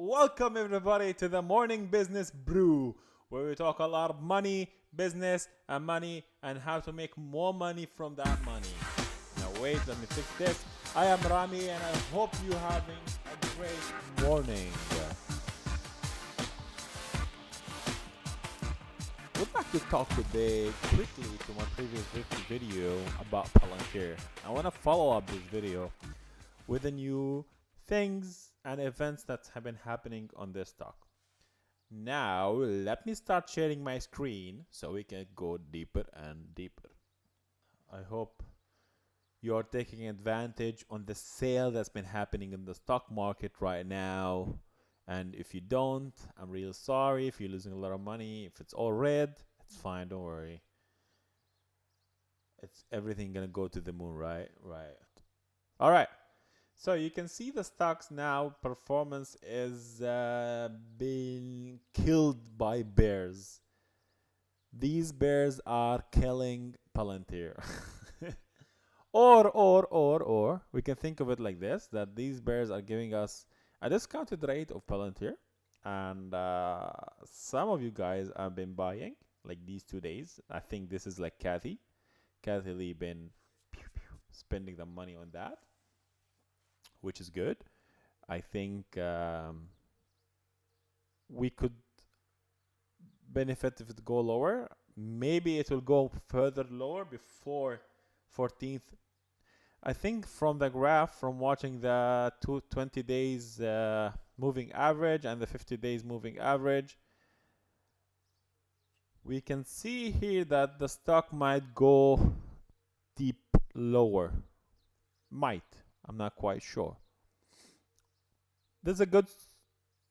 Welcome everybody to the Morning Business Brew, where we talk a lot of money, business, and how to make more money from that money. Now wait, let me fix this. I am Rami and I hope you're having a great morning. Would like to talk today quickly to my previous video about Palantir. I want to follow up this video with the new things and events that have been happening on this stock. Now let me start sharing my screen so we can go deeper and deeper. I hope you're taking advantage on the sale that's been happening in the stock market right now. And if you don't, I'm real sorry if you're losing a lot of money. If it's all red, it's fine, don't worry. It's everything gonna go to the moon, right? All right. So you can see the stocks now performance is being killed by bears. These bears are killing Palantir. or we can think of it like this, that these bears are giving us a discounted rate of Palantir, and some of you guys have been buying like these 2 days. I think this is like Kathy Lee been spending the money on that, which is good. I think we could benefit if it go lower. Maybe it will go further lower before 14th. I think from the graph, from watching the 20 days moving average and the 50 days moving average, we can see here that the stock might go deep lower. Might. I'm not quite sure. There's a good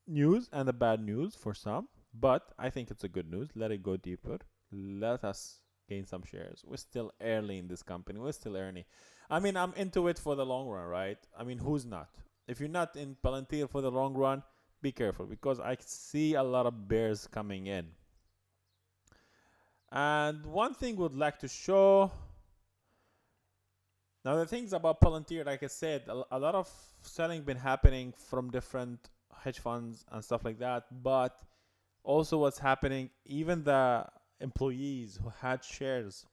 news and a bad news for some, but I think it's a good news. Let it go deeper. Let us gain some shares. We're still early in this company. We're still early. I mean, I'm into it for the long run, right? I mean, who's not? If you're not in Palantir for the long run, be careful, because I see a lot of bears coming in. And one thing would like to show. Now, the things about Palantir, like I said, a lot of selling been happening from different hedge funds and stuff like that. But also what's happening, even the employees who had shares,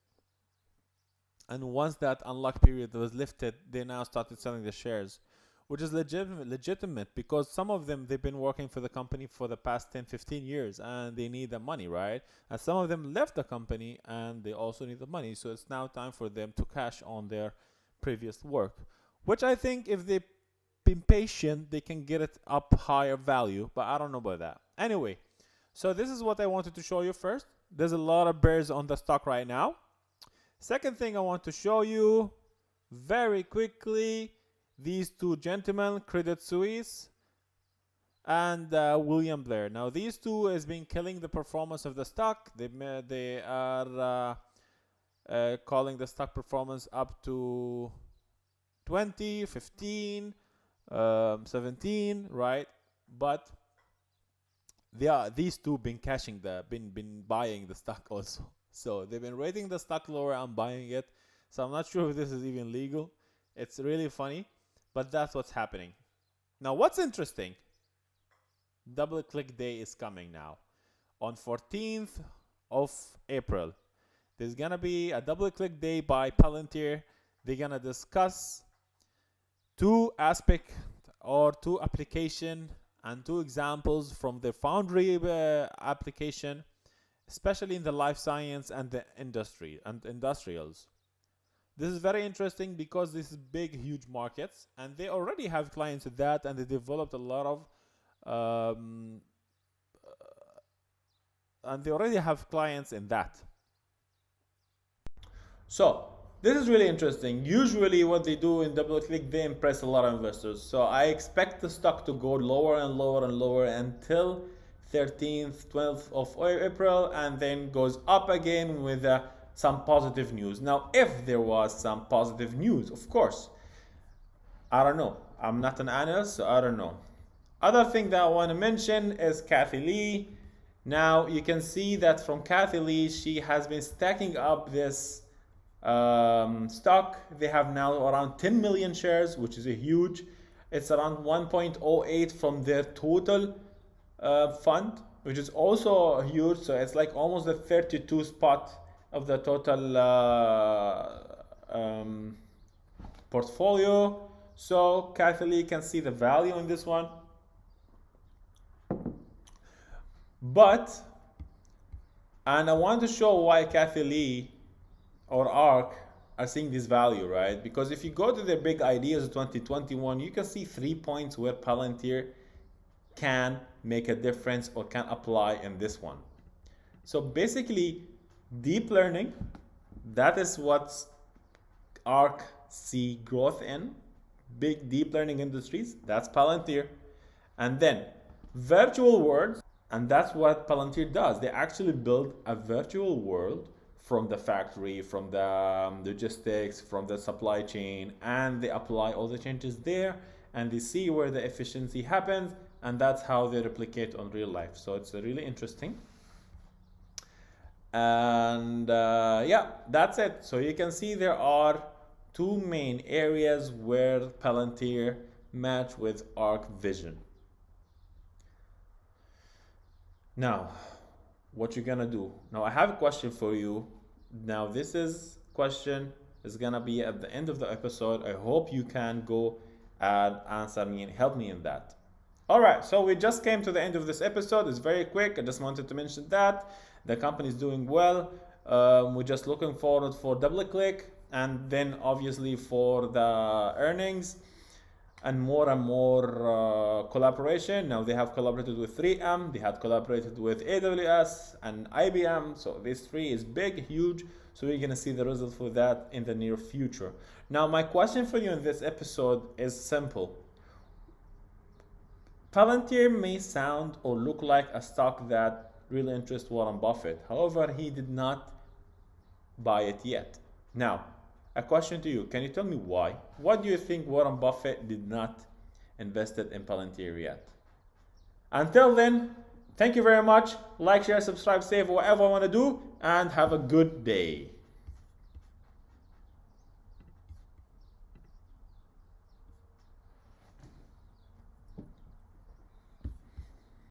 and once that unlock period was lifted, they now started selling the shares, which is legitimate, because some of them, they've been working for the company for the past 10-15 years and they need the money, right? And some of them left the company and they also need the money, so it's now time for them to cash on their previous work, which I think if they've been patient, they can get it up higher value, but I don't know about that. Anyway, so this is what I wanted to show you first. There's a lot of bears on the stock right now. Second thing I want to show you very quickly, these two gentlemen, Credit Suisse and William Blair. Now these two has been killing the performance of the stock. They are calling the stock performance up to 20, 15, 17, right? But these two been been buying the stock also. So they've been rating the stock lower and buying it. So I'm not sure if this is even legal. It's really funny, but that's what's happening. Now, what's interesting? Double click day is coming now. On 14th of April, there's gonna be a double click day by Palantir. They're gonna discuss two aspects or two application and two examples from the Foundry application, especially in the life science and the industry and industrials. This is very interesting because this is big, huge markets, and they already have clients with that, and they developed a lot of, and they already have clients in that. So this is really interesting. Usually what they do in double click, they impress a lot of investors. So I expect the stock to go lower and lower and lower until 13th, 12th of April, and then goes up again with some positive news. Now, if there was some positive news, of course, I don't know. I'm not an analyst, so I don't know. Other thing that I want to mention is Kathy Lee. Now, you can see that from Kathy Lee, she has been stacking up this stock. They have now around 10 million shares, which is a huge. It's around 1.08 from their total fund, which is also huge. So it's like almost the 32 spot of the total portfolio. So Kathy Lee can see the value in this one. And I want to show why Kathy Lee or ARK are seeing this value, right? Because if you go to their big ideas 2021, you can see 3 points where Palantir can make a difference or can apply in this one. So basically, deep learning, that is what ARK see growth in. Big deep learning industries, that's Palantir. And then virtual worlds, and that's what Palantir does. They actually build a virtual world from the factory, from the logistics, from the supply chain, and they apply all the changes there, and they see where the efficiency happens, and that's how they replicate on real life. So it's really interesting. And yeah, that's it. So you can see there are two main areas where Palantir match with ARC Vision. Now, what you're gonna do? Now I have a question for you. Now this question is gonna be at the end of the episode. I hope you can go and answer me and help me in that. All right, so we just came to the end of this episode. It's very quick. I just wanted to mention that the company is doing well. We're just looking forward for DoubleClick, and then obviously for the earnings and more collaboration. Now they have collaborated with 3M, they had collaborated with AWS and IBM. So this three is big, huge. So we're gonna see the result for that in the near future. Now my question for you in this episode is simple. Palantir may sound or look like a stock that really interests Warren Buffett. However, he did not buy it yet. Now, a question to you. Can you tell me why? What do you think Warren Buffett did not invest in Palantir yet? Until then, thank you very much. Like, share, subscribe, save, whatever I want to do, and have a good day.